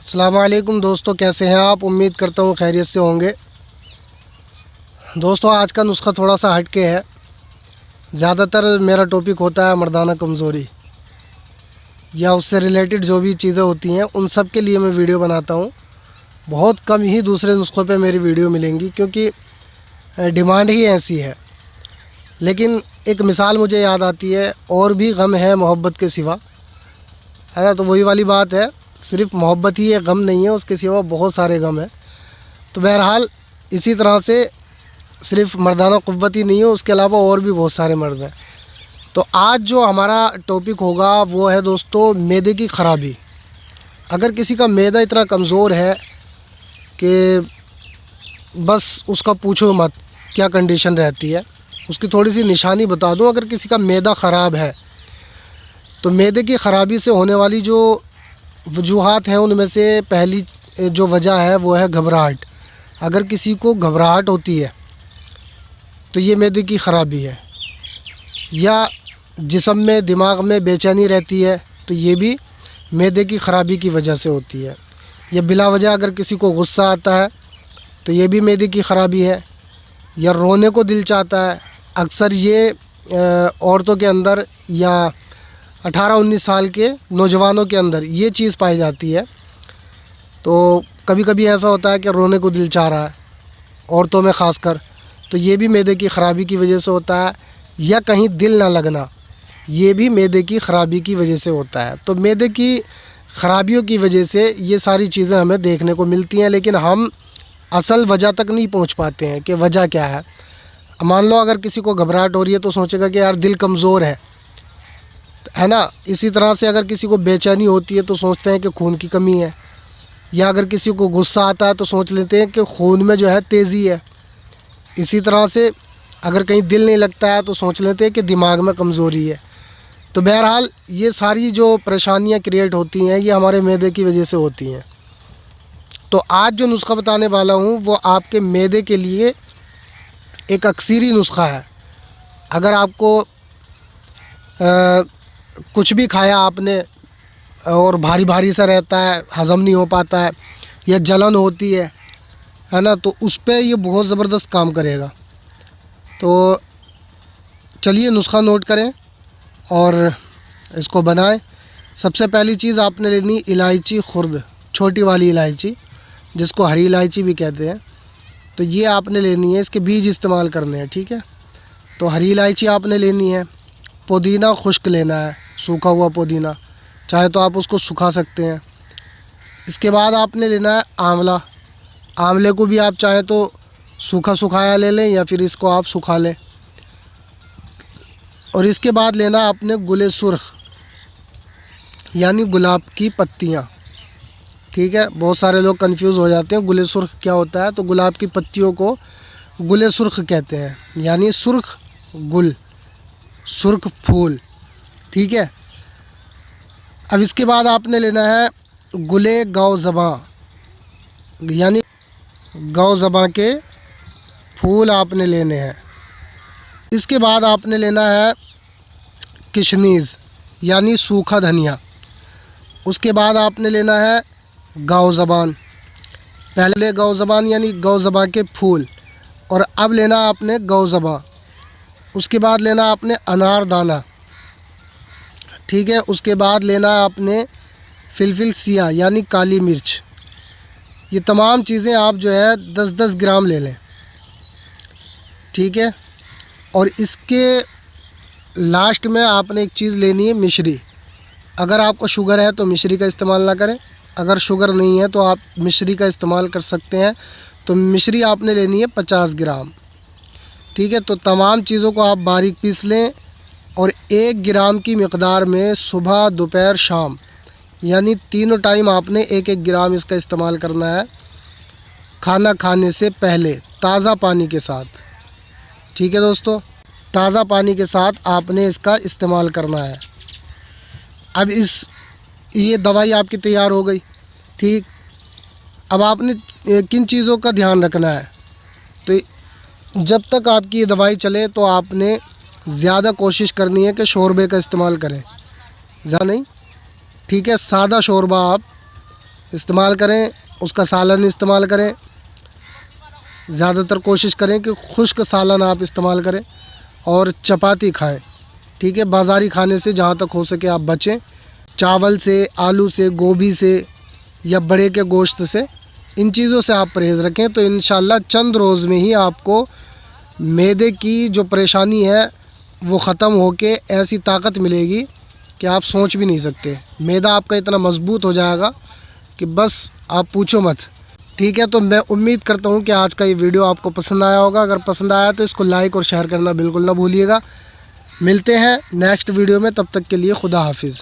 अस्सलामुअलैकुम दोस्तों, कैसे हैं आप। उम्मीद करता हूँ खैरियत से होंगे। दोस्तों, आज का नुस्खा थोड़ा सा हट के है। ज़्यादातर मेरा टॉपिक होता है मर्दाना कमज़ोरी या उससे रिलेटेड जो भी चीज़ें होती हैं उन सब के लिए मैं वीडियो बनाता हूँ। बहुत कम ही दूसरे नुस्खों पे मेरी वीडियो मिलेंगी क्योंकि डिमांड ही ऐसी है। लेकिन एक मिसाल मुझे याद आती है, और भी गम है मोहब्बत के सिवा, है ना। तो वही वाली बात है, सिर्फ मोहब्बत ही एक गम नहीं है, उसके सिवा बहुत सारे गम हैं। तो बहरहाल इसी तरह से सिर्फ मर्दाना क़ुव्वत ही नहीं है, उसके अलावा और भी बहुत सारे मर्ज़ हैं। तो आज जो हमारा टॉपिक होगा वो है दोस्तों मैदे की ख़राबी। अगर किसी का मैदा इतना कमज़ोर है कि बस उसका पूछो मत क्या कंडीशन रहती है। उसकी थोड़ी सी निशानी बता दूं। अगर किसी का मैदा ख़राब है तो मैदे की ख़राबी से होने वाली जो वजूहात हैं उनमें से पहली जो वजह है वो है घबराहट। अगर किसी को घबराहट होती है तो ये मैदे की ख़राबी है। या जिस्म में दिमाग में बेचैनी रहती है तो ये भी मैदे की ख़राबी की वजह से होती है। या बिला वजह अगर किसी को गुस्सा आता है तो ये भी मैदे की ख़राबी है। या रोने को दिल चाहता है, अक्सर ये औरतों के अंदर या 18-19 साल के नौजवानों के अंदर ये चीज़ पाई जाती है। तो कभी कभी ऐसा होता है कि रोने को दिल चाह रहा है, औरतों में ख़ासकर, तो ये भी मैदे की ख़राबी की वजह से होता है। या कहीं दिल ना लगना, ये भी मैदे की ख़राबी की वजह से होता है। तो मैदे की ख़राबियों की वजह से ये सारी चीज़ें हमें देखने को मिलती हैं, लेकिन हम असल वजह तक नहीं पहुंच पाते हैं कि वजह क्या है। मान लो अगर किसी को घबराहट हो रही है तो सोचेगा कि यार दिल कमज़ोर है ना। इसी तरह से अगर किसी को बेचैनी होती है तो सोचते हैं कि खून की कमी है। या अगर किसी को गुस्सा आता है तो सोच लेते हैं कि खून में जो है तेज़ी है। इसी तरह से अगर कहीं दिल नहीं लगता है तो सोच लेते हैं कि दिमाग में कमज़ोरी है। तो बहरहाल ये सारी जो परेशानियां क्रिएट होती हैं ये हमारे मैदे की वजह से होती हैं। तो आज जो नुस्खा बताने वाला हूँ वो आपके मैदे के लिए एक अक्सरी नुस्खा है। अगर आपको कुछ भी खाया आपने और भारी भारी सा रहता है, हज़म नहीं हो पाता है या जलन होती है ना, तो उस पर ये बहुत ज़बरदस्त काम करेगा। तो चलिए नुस्खा नोट करें और इसको बनाएं। सबसे पहली चीज़ आपने लेनी इलायची खुर्द, छोटी वाली इलायची जिसको हरी इलायची भी कहते हैं। तो ये आपने लेनी है, इसके बीज इस्तेमाल करने हैं, ठीक है। तो हरी इलायची आपने लेनी है। पुदीना खुश्क लेना है, सूखा हुआ पुदीना, चाहे तो आप उसको सुखा सकते हैं। इसके बाद आपने लेना है आंवला। आंवले को भी आप चाहे तो सूखा सुखाया ले लें या फिर इसको आप सुखा लें। और इसके बाद लेना आपने गुले सुर्ख यानी गुलाब की पत्तियाँ, ठीक है। बहुत सारे लोग कंफ्यूज हो जाते हैं गुले सुर्ख क्या होता है। तो गुलाब की पत्तियों को गुले सुर्ख कहते हैं, यानी सुर्ख गुल, सुर्ख फूल, ठीक है। अब इसके बाद आपने लेना है गुले गौ ज़बां, यानी गौ ज़बां के फूल आपने लेने हैं। इसके बाद आपने लेना है किशनीज़ यानी सूखा धनिया। उसके बाद आपने लेना है गौ ज़बान। पहले गौ ज़बान यानी गौ ज़बां के फूल, और अब लेना आपने गौ ज़बां। उसके बाद लेना आपने अनार दाना, ठीक है। उसके बाद लेना आपने फिलफिल सिया यानी काली मिर्च। ये तमाम चीज़ें आप जो है 10-10 ग्राम ले लें, ठीक है। और इसके लास्ट में आपने एक चीज़ लेनी है मिश्री। अगर आपको शुगर है तो मिश्री का इस्तेमाल ना करें, अगर शुगर नहीं है तो आप मिश्री का इस्तेमाल कर सकते हैं। तो मिश्री आपने लेनी है 50 ग्राम, ठीक है। तो तमाम चीज़ों को आप बारीक पीस लें और 1 ग्राम की मकदार में सुबह दोपहर शाम यानी तीनों टाइम आपने 1-1 ग्राम इसका इस्तेमाल करना है, खाना खाने से पहले ताज़ा पानी के साथ, ठीक है दोस्तों। ताज़ा पानी के साथ आपने इसका इस्तेमाल करना है। अब ये दवाई आपकी तैयार हो गई, ठीक। अब आपने किन चीज़ों का ध्यान रखना है। तो जब तक आपकी ये दवाई चले तो आपने ज़्यादा कोशिश करनी है कि शोरबे का इस्तेमाल करें, ज़्यादा नहीं, ठीक है। सादा शोरबा आप इस्तेमाल करें, उसका सालन इस्तेमाल करें। ज़्यादातर कोशिश करें कि खुश्क सालन आप इस्तेमाल करें और चपाती खाएं, ठीक है। बाज़ारी खाने से जहाँ तक हो सके आप बचें। चावल से, आलू से, गोभी से या बड़े के गोश्त से, इन चीज़ों से आप परहेज़ रखें तो इंशाल्लाह चंद रोज़ में ही आपको मैदे की जो परेशानी है वो ख़त्म होके ऐसी ताकत मिलेगी कि आप सोच भी नहीं सकते। मैदा आपका इतना मज़बूत हो जाएगा कि बस आप पूछो मत, ठीक है। तो मैं उम्मीद करता हूँ कि आज का ये वीडियो आपको पसंद आया होगा। अगर पसंद आया तो इसको लाइक और शेयर करना बिल्कुल ना भूलिएगा। मिलते हैं नेक्स्ट वीडियो में, तब तक के लिए खुदा हाफिज़।